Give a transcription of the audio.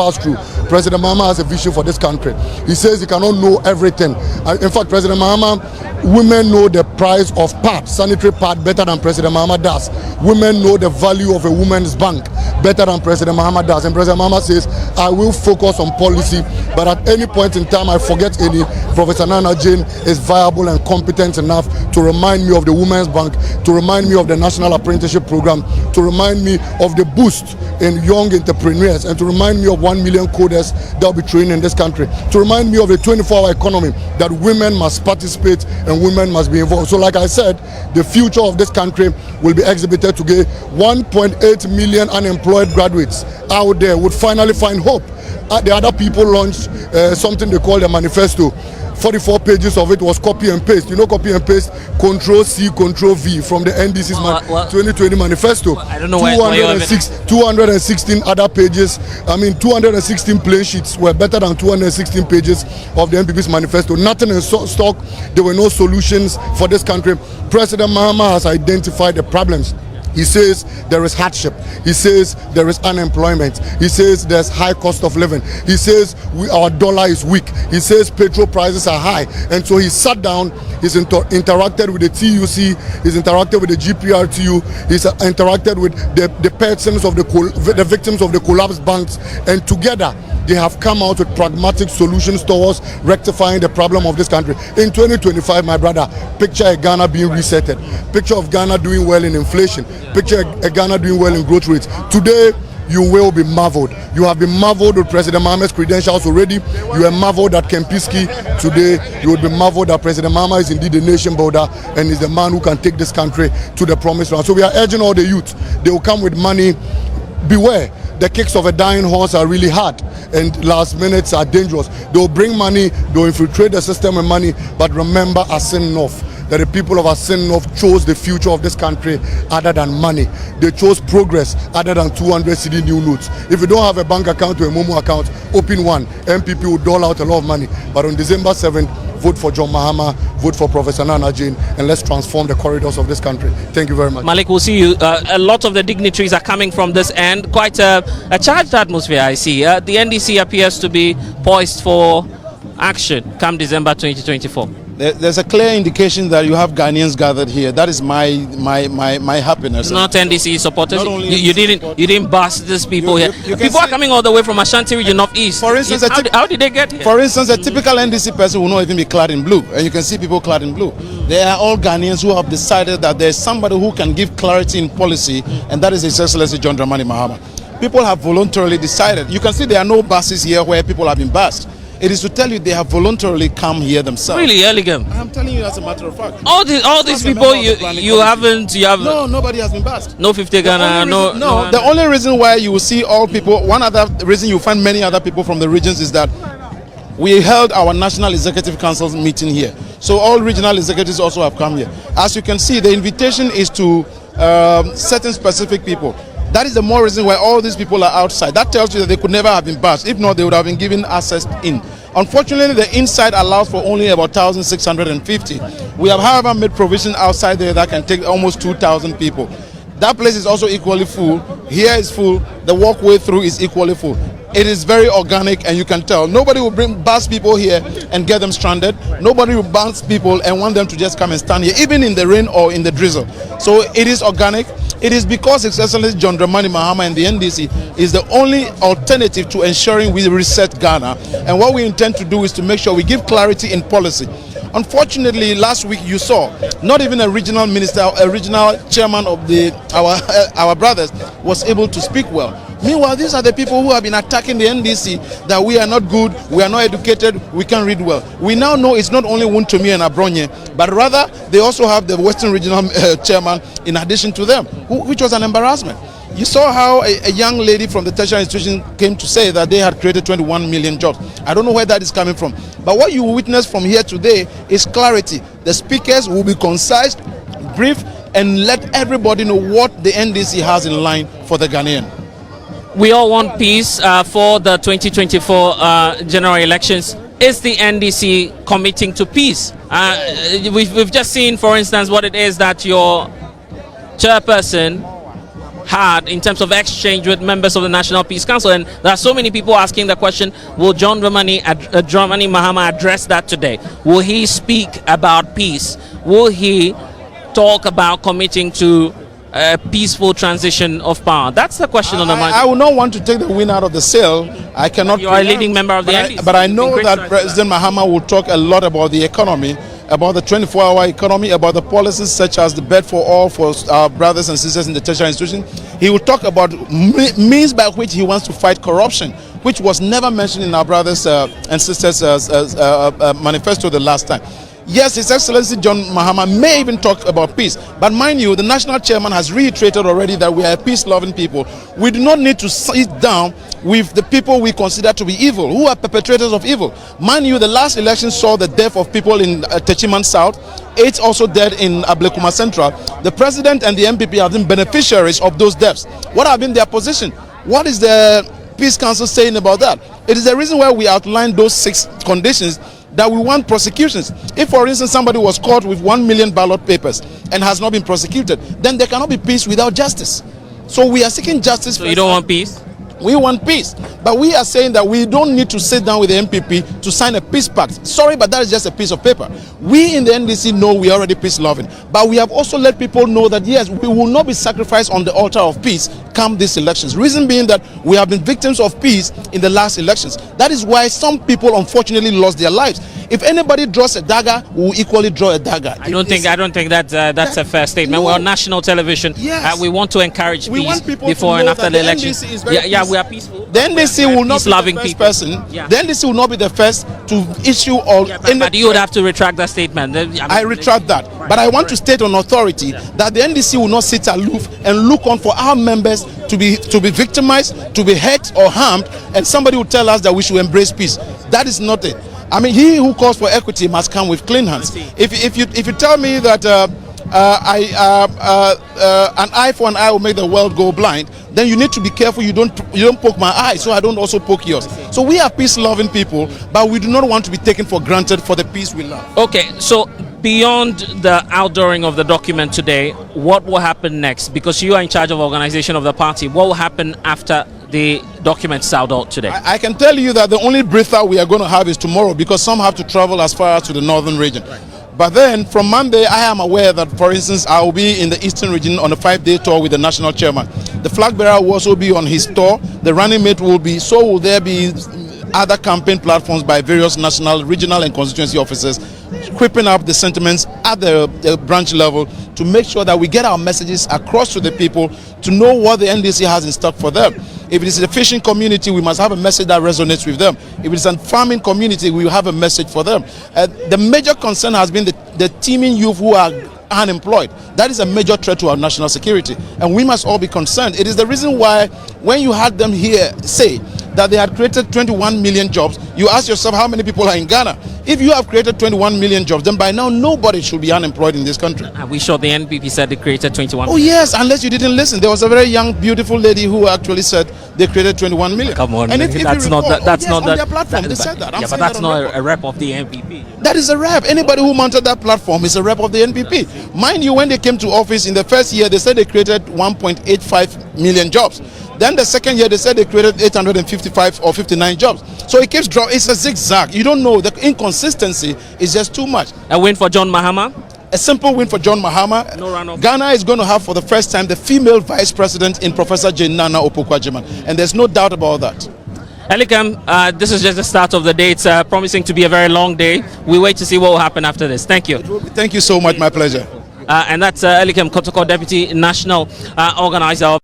pass through. President Mahama has a vision for this country. He says he cannot know everything. In fact, President Mahama, women know the price of pad, sanitary pad, better than President Mahama does. Women know the value of a woman's bank better than President Mahama does. And President Mahama says, I will focus on policy, but at any point in time I forget any, Professor Nana Jane is viable and competent enough to remind me of the Women's Bank, to remind me of the National Apprenticeship Program, to remind me of the boost in young entrepreneurs, and to remind me of 1 million coders that will be trained in this country, to remind me of a 24-hour economy, that women must participate and women must be involved. So like I said, the future of this country will be exhibited today. 1.8 million unemployed graduates out there would finally find hope. The other people launched something they call the Manifesto. 44 pages of it was copy and paste. You know, copy and paste, Control C, Control V from the NDC's 2020 Manifesto. I don't know why 216 other pages. I mean, 216 plain sheets were better than 216 pages of the NPP's manifesto. Nothing in stock. There were no solutions for this country. President Mahama has identified the problems. He says there is hardship. He says there is unemployment. He says there's high cost of living. He says our dollar is weak. He says petrol prices are high. And so he sat down, he's interacted with the TUC, he's interacted with the GPRTU, he's interacted with the persons of the victims of the collapsed banks, and together they have come out with pragmatic solutions towards rectifying the problem of this country. In 2025, my brother, picture a Ghana being resetted. Picture of Ghana doing well in inflation. Picture a Ghana doing well in growth rates. Today, you will be marveled. You have been marveled with President Mahama's credentials already. You are marveled at Kempiski. Today, you will be marveled that President Mahama is indeed a nation builder and is the man who can take this country to the promised land. So we are urging all the youth. They will come with money. Beware. The kicks of a dying horse are really hard and last minutes are dangerous. They'll bring money, they'll infiltrate the system with money, but remember Asin North, that the people of Asin North chose the future of this country other than money. They chose progress other than 200 cedi new notes. If you don't have a bank account or a Momo account, open one. MPP will dole out a lot of money. But on December 7th, vote for John Mahama, vote for Professor Nana Jane, and let's transform the corridors of this country. Thank you very much. Malik, we'll see you. A lot of the dignitaries are coming from this end. Quite a charged atmosphere, I see. The NDC appears to be poised for action come December 2024. There's a clear indication that you have Ghanaians gathered here. That is my happiness. Not NDC supporters. You didn't bust these people here. People are coming all the way from Ashanti region northeast. For instance, how did they get here? For instance, a typical NDC person will not even be clad in blue, and you can see people clad in blue. They are all Ghanaians who have decided that there's somebody who can give clarity in policy, and that is His Excellency John Dramani Mahama. People have voluntarily decided. You can see there are no buses here where people have been bussed. It is to tell you they have voluntarily come here themselves. Really, Elikem? I'm telling you as a matter of fact. All these people you haven't. No, nobody has been bussed. No 50 Ghana. No. The only reason why you will see all people, one other reason you find many other people from the regions is that we held our National Executive Council meeting here. So all regional executives also have come here. As you can see, the invitation is to certain specific people. That is the more reason why all these people are outside. That tells you that they could never have been bussed. If not, they would have been given access in. Unfortunately, the inside allows for only about 1,650. We have, however, made provision outside there that can take almost 2,000 people. That place is also equally full. Here is full. The walkway through is equally full. It is very organic, and you can tell. Nobody will bus people here and get them stranded. Nobody will bus people and want them to just come and stand here, even in the rain or in the drizzle. So it is organic. It is because His Excellency John Dramani Mahama and the NDC is the only alternative to ensuring we reset Ghana. And what we intend to do is to make sure we give clarity in policy. Unfortunately, last week you saw not even a regional minister, a regional chairman of our brothers was able to speak well. Meanwhile, these are the people who have been attacking the NDC that we are not good, we are not educated, we can't read well. We now know it's not only Wuntomi and Abronye, but rather they also have the Western Regional chairman in addition to them, which was an embarrassment. You saw how a young lady from the tertiary institution came to say that they had created 21 million jobs. I don't know where that is coming from. But what you witness from here today is clarity. The speakers will be concise, brief, and let everybody know what the NDC has in line for the Ghanaian. We all want peace for the 2024 general elections. Is the NDC committing to peace? We've just seen, for instance, what it is that your chairperson had in terms of exchange with members of the National Peace Council? And there are so many people asking the question, will John Dramani Mahama address that today? Will he speak about peace? Will he talk about committing to a peaceful transition of power? That's the question on the mind. I would not want to take the wind out of the sail. I cannot. You are a leading member of the NDC. But I know that President Mahama will talk a lot about the economy, about the 24-hour economy, about the policies such as the bed for all for our brothers and sisters in the tertiary institution. He will talk about means by which he wants to fight corruption, which was never mentioned in our brothers and sisters manifesto the last time. Yes, His Excellency John Mahama may even talk about peace, but mind you, the national chairman has reiterated already that we are a peace-loving people. We do not need to sit down with the people we consider to be evil, who are perpetrators of evil. Mind you, the last election saw the death of people in Techiman South, 8 also dead in Ablekuma Central. The president and the MPP have been beneficiaries of those deaths. What have been their position? What is the Peace Council saying about that? It is the reason why we outlined those 6 conditions that we want prosecutions. If, for instance, somebody was caught with 1 million ballot papers and has not been prosecuted, then there cannot be peace without justice. So we are seeking justice. So you don't want peace? We want peace, but we are saying that we don't need to sit down with the MPP to sign a peace pact. Sorry, but that is just a piece of paper. We in the NDC know we are already peace-loving, but we have also let people know that yes, we will not be sacrificed on the altar of peace come these elections. Reason being that we have been victims of peace in the last elections. That is why some people unfortunately lost their lives. If anybody draws a dagger, we will equally draw a dagger. I don't think that's a fair statement. No. We're on national television. Yes. We want to encourage We peace want people before to and know after that the the election. NDC is very Yeah, we are peaceful. The NDC will not be the first person. Yeah. The NDC will not be the first to issue all. But you would have to retract that statement. I retract that. But I want to state on authority that the NDC will not sit aloof and look on for our members to be victimized, to be hurt or harmed, and somebody will tell us that we should embrace peace. That is not it. I mean, he who calls for equity must come with clean hands. If you tell me that an eye for an eye will make the world go blind, then you need to be careful you don't poke my eye, so I don't also poke yours. So we are peace-loving people, but we do not want to be taken for granted for the peace we love. Okay, so beyond the outdooring of the document today, what will happen next? Because you are in charge of organization of the party. What will happen after the document is outdoored today? I can tell you that the only breather we are going to have is tomorrow, because some have to travel as far as to the northern region. Right. But then from Monday, I am aware that, for instance, I will be in the eastern region on a 5-day tour with the national chairman. The flag bearer will also be on his tour. The running mate will be, so will there be other campaign platforms by various national, regional and constituency officers, equipping up the sentiments at the branch level to make sure that we get our messages across to the people to know what the NDC has in stock for them. If it is a fishing community, we must have a message that resonates with them. If it is a farming community, we will have a message for them. The major concern has been the teeming youth who are unemployed. That is a major threat to our national security, and we must all be concerned. It is the reason why when you had them here say that they had created 21 million jobs, you ask yourself how many people are in Ghana. If you have created 21 million jobs, then by now nobody should be unemployed in this country. Are we sure the NPP said they created 21 million? Oh yes, unless you didn't listen. There was a very young, beautiful lady who actually said they created 21 million. Come on, and that's not their platform. They said that. Yeah, but that's not a rep of the NPP. That is a rep. Anybody who mounted that platform is a rep of the NPP. Mind you, when they came to office in the first year, they said they created 1.85 million jobs. Then the second year, they said they created 855 or 59 jobs. So it keeps dropping. It's a zigzag. You don't know. The inconsistency is just too much. A win for John Mahama? A simple win for John Mahama. No runoff. Ghana is going to have for the first time the female vice president in Professor Jane Nana Opoku-Agyeman. And there's no doubt about that. Elikem, this is just the start of the day. It's promising to be a very long day. We wait to see what will happen after this. Thank you. Thank you so much. My pleasure. And that's Elikem Kotoko, Deputy National Organizer.